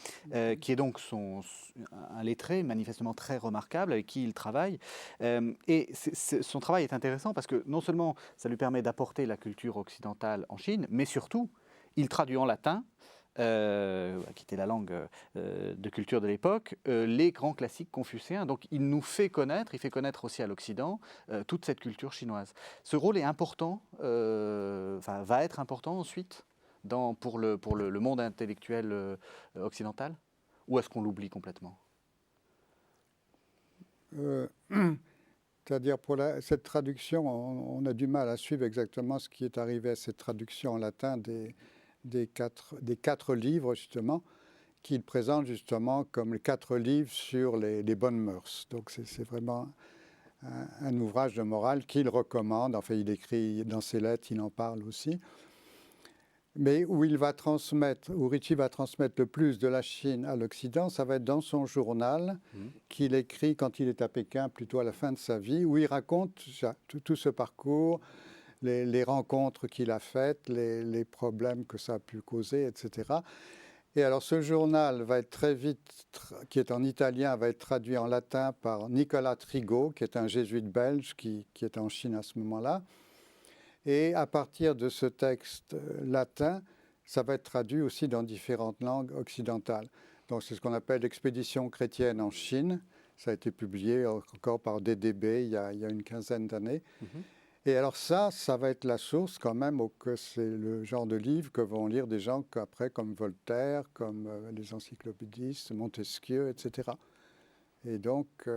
qui est donc un lettré manifestement très remarquable avec qui il travaille. Et son travail est intéressant parce que non seulement ça lui permet d'apporter la culture occidentale en Chine, mais surtout, il traduit en latin, qui était la langue de culture de l'époque, les grands classiques confucéens. Donc il nous fait connaître, il fait connaître aussi à l'Occident toute cette culture chinoise. Ce rôle est important, va être important ensuite pour le monde intellectuel occidental, ou est-ce qu'on l'oublie complètement? C'est-à-dire pour cette traduction, on a du mal à suivre exactement ce qui est arrivé à cette traduction en latin des quatre livres, justement, qu'il présente justement comme les 4 livres sur les bonnes mœurs. Donc c'est vraiment un ouvrage de morale qu'il recommande. Enfin, il écrit dans ses lettres, il en parle aussi. Mais où Ricci va transmettre le plus de la Chine à l'Occident, ça va être dans son journal qu'il écrit quand il est à Pékin, plutôt à la fin de sa vie, où il raconte tout ce parcours, les rencontres qu'il a faites, les problèmes que ça a pu causer, etc. Et alors ce journal va être très vite, qui est en italien, va être traduit en latin par Nicolas Trigault, qui est un jésuite belge qui est en Chine à ce moment-là. Et à partir de ce texte latin, ça va être traduit aussi dans différentes langues occidentales. Donc c'est ce qu'on appelle l'expédition chrétienne en Chine. Ça a été publié encore par DDB il y a une quinzaine d'années. Et alors ça va être la source quand même, que c'est le genre de livre que vont lire des gens après, comme Voltaire, comme les encyclopédistes, Montesquieu, etc. Et donc,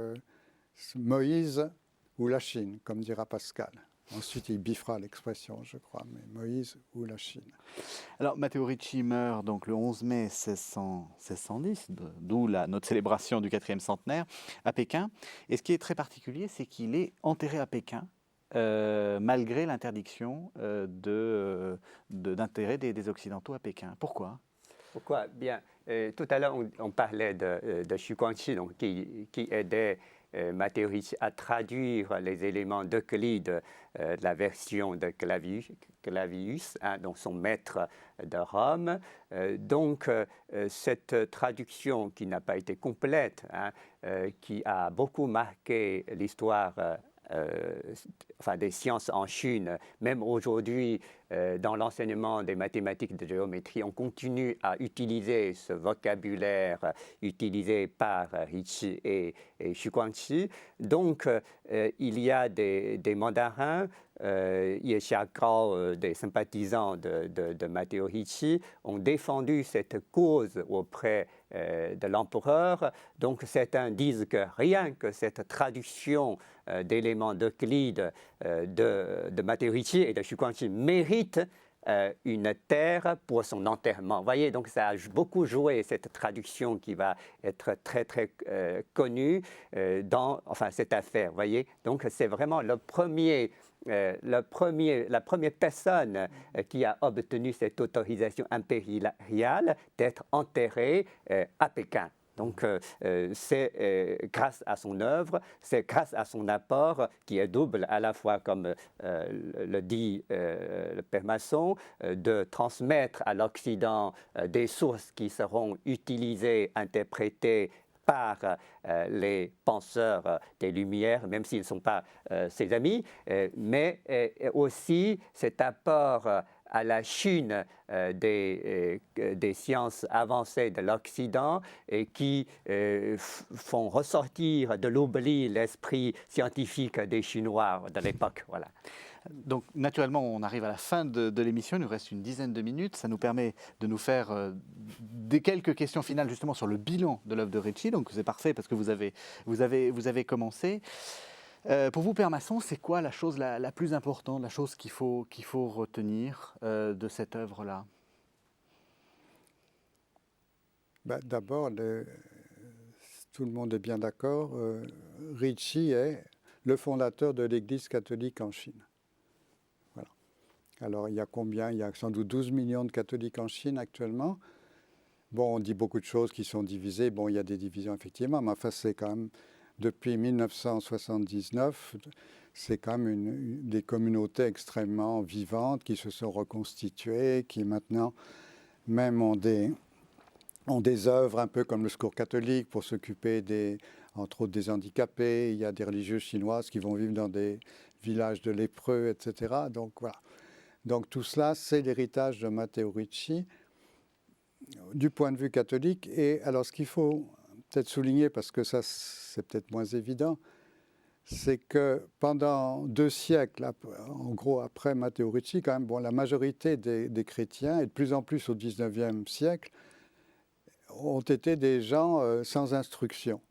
Moïse ou la Chine, comme dira Pascal. Ensuite, il biffera l'expression, je crois, mais Moïse ou la Chine. Alors, Matteo Ricci meurt donc le 11 mai 1610, d'où notre célébration du 4e centenaire, à Pékin. Et ce qui est très particulier, c'est qu'il est enterré à Pékin, malgré l'interdiction d'intérêt des Occidentaux à Pékin. Pourquoi? Pourquoi? Bien, tout à l'heure, on parlait de Xu Guangqi, donc, qui aidait Matteo Ricci à traduire les éléments d'Euclide, la version de Clavius, donc son maître de Rome. Donc, cette traduction qui n'a pas été complète, qui a beaucoup marqué l'histoire des sciences en Chine. Même aujourd'hui, dans l'enseignement des mathématiques de géométrie, on continue à utiliser ce vocabulaire utilisé par Ricci et Xu Guangqi. Donc, il y a des mandarins, Ye Xiaogao, des sympathisants de Matteo Ricci, ont défendu cette cause auprès de l'empereur. Donc, certains disent que rien que cette traduction d'éléments d'Euclide de Matteo Ricci et de Xu Guangqi mérite une terre pour son enterrement. Vous voyez, donc ça a beaucoup joué, cette traduction qui va être très, très connue dans cette affaire. Vous voyez, donc c'est vraiment la première personne qui a obtenu cette autorisation impériale d'être enterrée à Pékin. Donc, c'est grâce à son œuvre, c'est grâce à son apport qui est double, à la fois, comme le dit le père Masson, de transmettre à l'Occident des sources qui seront utilisées, interprétées par les penseurs des Lumières, même s'ils ne sont pas ses amis, mais aussi cet apport à la Chine des sciences avancées de l'Occident et qui font ressortir de l'oubli l'esprit scientifique des Chinois de l'époque. Voilà. Donc, naturellement, on arrive à la fin de l'émission. Il nous reste une dizaine de minutes. Ça nous permet de nous faire quelques questions finales justement sur le bilan de l'œuvre de Ricci. Donc, c'est parfait parce que vous avez commencé. Pour vous, Père Masson, c'est quoi la chose la plus importante, la chose qu'il faut retenir de cette œuvre-là? D'abord, tout le monde est bien d'accord, Ricci est le fondateur de l'Église catholique en Chine. Voilà. Alors, il y a combien? Il y a sans doute 12 millions de catholiques en Chine actuellement. Bon, on dit beaucoup de choses qui sont divisées. Bon, il y a des divisions, effectivement, mais enfin, c'est quand même... Depuis 1979, c'est quand même des communautés extrêmement vivantes qui se sont reconstituées, qui maintenant même ont des œuvres un peu comme le Secours catholique pour s'occuper entre autres des handicapés. Il y a des religieuses chinoises qui vont vivre dans des villages de lépreux, etc. Donc voilà. Donc tout cela, c'est l'héritage de Matteo Ricci du point de vue catholique. Et alors ce qu'il faut peut-être souligner, parce que ça c'est peut-être moins évident, c'est que pendant 2 siècles, en gros après Matteo Ricci, quand même, bon, la majorité des chrétiens, et de plus en plus au XIXe siècle, ont été des gens sans instruction.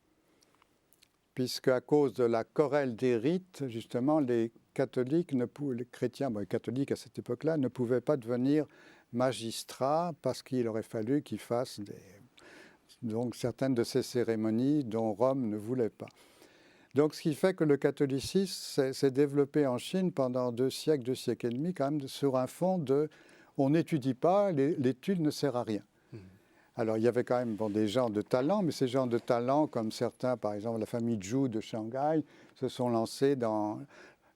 Puisque à cause de la querelle des rites, justement, les catholiques, les chrétiens, les catholiques à cette époque-là, ne pouvaient pas devenir magistrats parce qu'il aurait fallu qu'ils fassent donc certaines de ces cérémonies dont Rome ne voulait pas. Donc ce qui fait que le catholicisme s'est développé en Chine pendant 2 siècles et demi, quand même sur un fond de on n'étudie pas, l'étude ne sert à rien. Alors il y avait quand même des gens de talent, mais ces gens de talent, comme certains, par exemple la famille Zhu de Shanghai, se sont lancés dans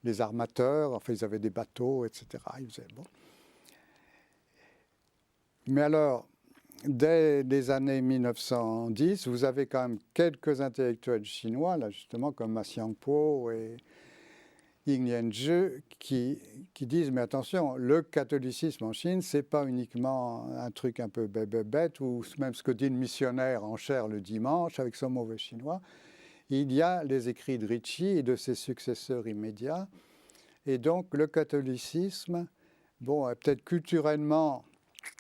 les armateurs, enfin ils avaient des bateaux, etc. Mais alors, dès les années 1910, vous avez quand même quelques intellectuels chinois, là justement, comme Ma Xiangpo et Ying Lianzhi, qui disent, mais attention, le catholicisme en Chine, c'est pas uniquement un truc un peu bête, ou même ce que dit le missionnaire en chair le dimanche, avec son mauvais chinois. Il y a les écrits de Ricci et de ses successeurs immédiats, et donc le catholicisme, bon, est peut-être culturellement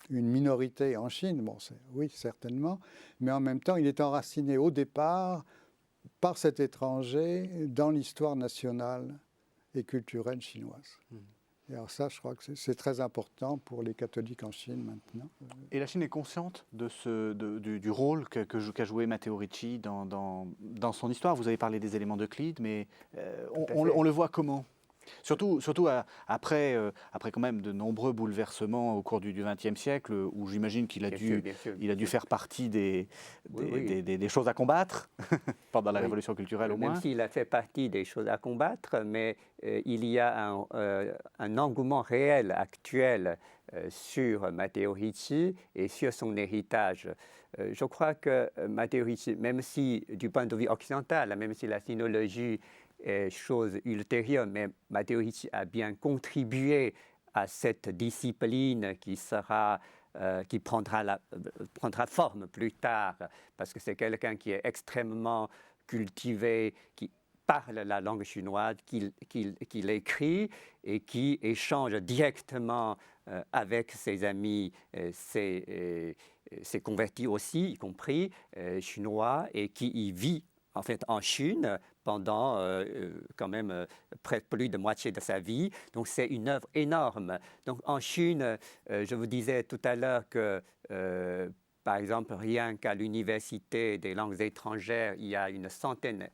une minorité en Chine, bon, oui, certainement, mais en même temps, il est enraciné au départ par cet étranger dans l'histoire nationale et culturelle chinoise. Et alors ça, je crois que c'est très important pour les catholiques en Chine maintenant. Et la Chine est consciente du rôle qu'a joué Matteo Ricci dans son histoire. Vous avez parlé des éléments d'Euclide, mais on le voit comment ? Surtout après quand même de nombreux bouleversements au cours du XXe siècle, où j'imagine qu'il a dû faire partie des choses à combattre pendant la Révolution culturelle au moins. Même s'il a fait partie des choses à combattre, mais il y a un engouement réel actuel sur Matteo Ricci et sur son héritage. Je crois que Matteo Ricci, même si du point de vue occidental, même si la sinologie chose ultérieure, mais Matteo Ricci a bien contribué à cette discipline qui prendra forme plus tard, parce que c'est quelqu'un qui est extrêmement cultivé, qui parle la langue chinoise, qui l'écrit et qui échange directement avec ses amis, ses convertis aussi, y compris chinois, et qui y vit en fait en Chine pendant quand même plus de moitié de sa vie. Donc c'est une œuvre énorme. Donc en Chine, je vous disais tout à l'heure que par exemple, rien qu'à l'université des langues étrangères, il y a une centaine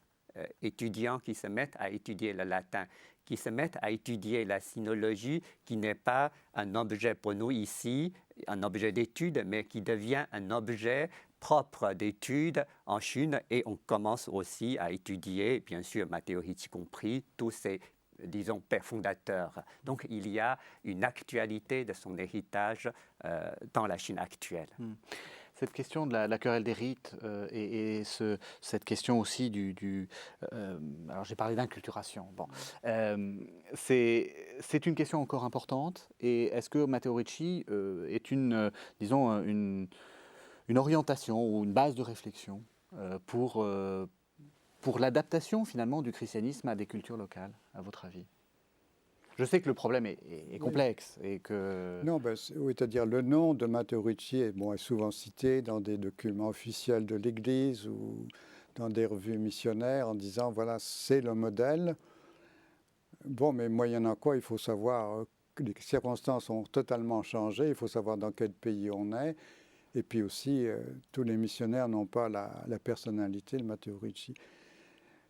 d'étudiants qui se mettent à étudier le latin, qui se mettent à étudier la sinologie, qui n'est pas un objet pour nous ici, un objet d'étude, mais qui devient un objet propre d'étude en Chine. Et on commence aussi à étudier, bien sûr, Matteo Ricci compris, tous ces, disons, pères fondateurs. Donc il y a une actualité de son héritage dans la Chine actuelle. Cette question de la querelle des rites et cette question aussi alors j'ai parlé d'inculturation. Bon, c'est une question encore importante. Et est-ce que Matteo Ricci est disons, une orientation ou une base de réflexion pour l'adaptation finalement du christianisme à des cultures locales, à votre avis? Je sais que le problème est complexe et que... Non, oui, c'est-à-dire le nom de Matteo Ricci est souvent cité dans des documents officiels de l'Église ou dans des revues missionnaires en disant, voilà, c'est le modèle. Bon, mais moyennant quoi, il faut savoir que les circonstances ont totalement changé, il faut savoir dans quel pays on est. Et puis aussi, tous les missionnaires n'ont pas la personnalité de Matteo Ricci.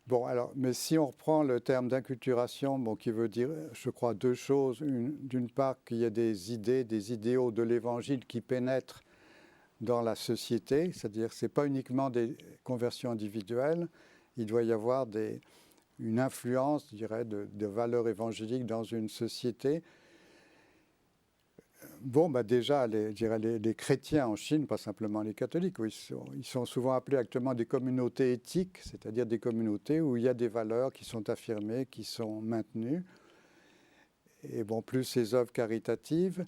Bon, alors, mais si on reprend le terme d'inculturation, qui veut dire, je crois, deux choses. D'une part, qu'il y a des idées, des idéaux de l'Évangile qui pénètrent dans la société, c'est-à-dire que ce n'est pas uniquement des conversions individuelles, il doit y avoir une influence, je dirais, de valeurs évangéliques dans une société. Bon, déjà, les chrétiens en Chine, pas simplement les catholiques, ils sont souvent appelés actuellement des communautés éthiques, c'est-à-dire des communautés où il y a des valeurs qui sont affirmées, qui sont maintenues. Et bon, plus ces œuvres caritatives.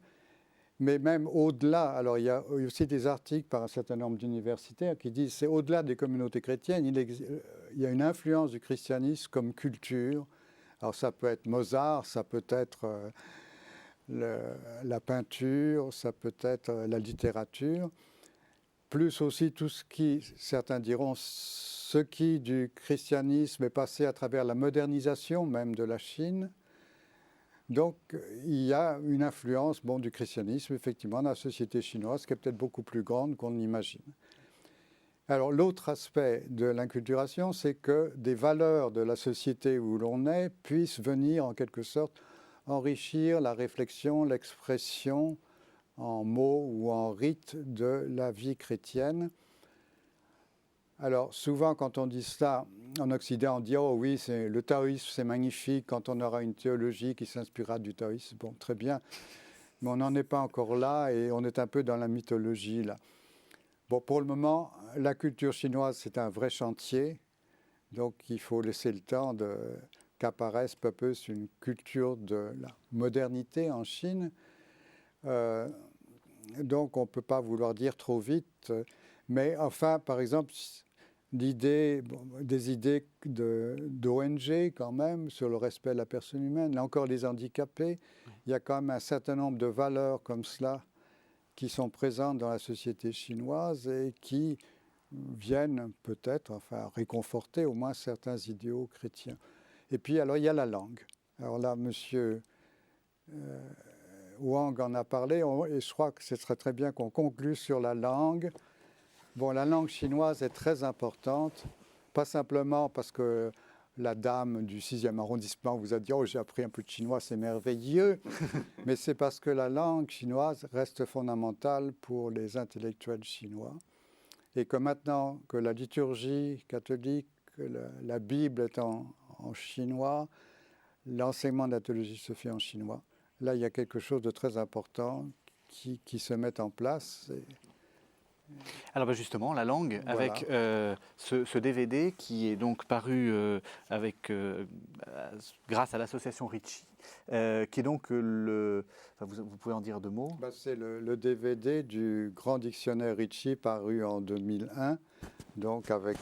Mais même au-delà, alors il y a aussi des articles par un certain nombre d'universitaires qui disent que c'est au-delà des communautés chrétiennes, il y a une influence du christianisme comme culture. Alors ça peut être Mozart, ça peut être... la peinture, ça peut être la littérature, plus aussi tout ce qui, certains diront, ce qui du christianisme est passé à travers la modernisation même de la Chine. Donc il y a une influence du christianisme effectivement dans la société chinoise qui est peut-être beaucoup plus grande qu'on l'imagine. Alors l'autre aspect de l'inculturation, c'est que des valeurs de la société où l'on est puissent venir en quelque sorte enrichir la réflexion, l'expression en mots ou en rites de la vie chrétienne. Alors souvent quand on dit ça, en Occident on dit « Oh oui, le taoïsme c'est magnifique quand on aura une théologie qui s'inspirera du taoïsme ». Bon, très bien, mais on n'en est pas encore là et on est un peu dans la mythologie là. Bon, pour le moment, la culture chinoise c'est un vrai chantier, donc il faut laisser le temps qu'apparaisse peu à peu une culture de la modernité en Chine. Donc on ne peut pas vouloir dire trop vite, mais enfin, par exemple, des idées d'ONG quand même sur le respect de la personne humaine, là encore les handicapés, il y a quand même un certain nombre de valeurs comme cela qui sont présentes dans la société chinoise et qui viennent peut-être réconforter au moins certains idéaux chrétiens. Et puis, alors, il y a la langue. Alors là, M. Wang en a parlé, et je crois que ce serait très bien qu'on conclue sur la langue. Bon, la langue chinoise est très importante, pas simplement parce que la dame du 6e arrondissement vous a dit « Oh, j'ai appris un peu de chinois, c'est merveilleux », mais c'est parce que la langue chinoise reste fondamentale pour les intellectuels chinois. Et que maintenant que la liturgie catholique, que la Bible est en chinois, l'enseignement de la théologie se fait en chinois. Là, il y a quelque chose de très important qui se met en place. Alors bah, justement, la langue, Voilà. avec ce DVD qui est donc paru grâce à l'association Ricci, qui est donc vous pouvez en dire deux mots? Bah, c'est le DVD du grand dictionnaire Ricci paru en 2001, donc avec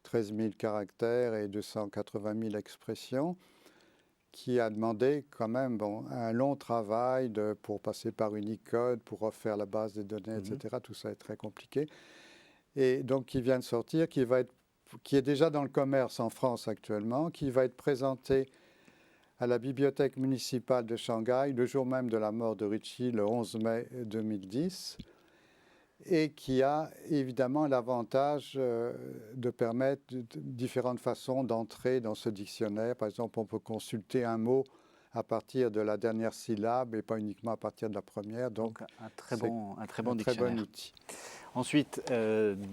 13 000 caractères et 280 000 expressions, qui a demandé quand même un long travail pour passer par Unicode, pour refaire la base des données, etc. Tout ça est très compliqué. Et donc qui vient de sortir, qui est déjà dans le commerce en France actuellement, qui va être présenté à la bibliothèque municipale de Shanghai le jour même de la mort de Ricci, le 11 mai 2010, et qui a évidemment l'avantage de permettre différentes façons d'entrer dans ce dictionnaire. Par exemple, on peut consulter un mot à partir de la dernière syllabe et pas uniquement à partir de la première. Donc un très bon dictionnaire. Très bon outil. Ensuite,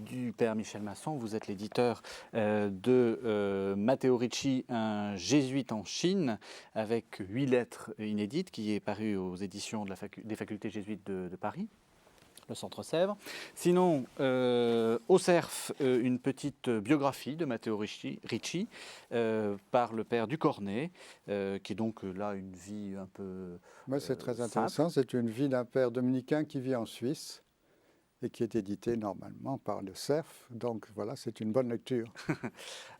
du père Michel Masson, vous êtes l'éditeur de Matteo Ricci, un jésuite en Chine, avec 8 lettres inédites, qui est paru aux éditions des facultés jésuites de Paris, le Centre Sèvres. Sinon, au CERF, une petite biographie de Matteo Ricci par le père Ducornet, qui est donc là une vie un peu C'est très simple. intéressant. C'est une vie d'un père dominicain qui vit en Suisse et qui est édité normalement par le CERF. Donc voilà, c'est une bonne lecture.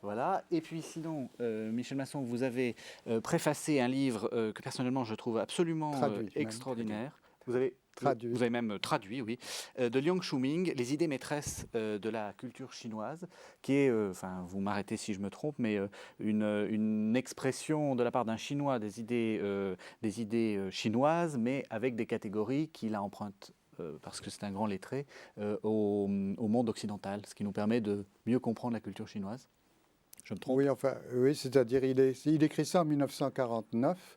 Voilà. Et puis sinon, Michel Masson, vous avez préfacé un livre que personnellement je trouve absolument extraordinaire. Vous avez même traduit, oui, de Liang Shuming, Les idées maîtresses de la culture chinoise, qui est, vous m'arrêtez si je me trompe, mais une expression de la part d'un Chinois des idées chinoises, mais avec des catégories qu'il emprunte, parce que c'est un grand lettré, au monde occidental, ce qui nous permet de mieux comprendre la culture chinoise. Je me trompe? Oui, c'est-à-dire il écrit ça en 1949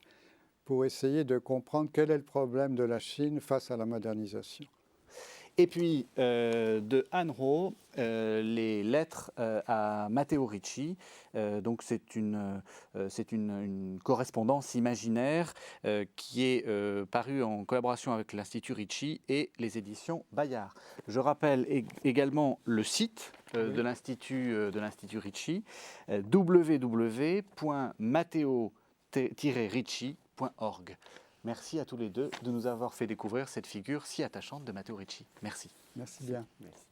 pour essayer de comprendre quel est le problème de la Chine face à la modernisation. Et puis, de Han Ho, les lettres à Matteo Ricci. Donc, c'est une correspondance imaginaire qui est parue en collaboration avec l'Institut Ricci et les éditions Bayard. Je rappelle également le site de l'Institut Ricci, www.matteo-ricci.org. Merci à tous les deux de nous avoir fait découvrir cette figure si attachante de Matteo Ricci. Merci. Merci bien. Merci.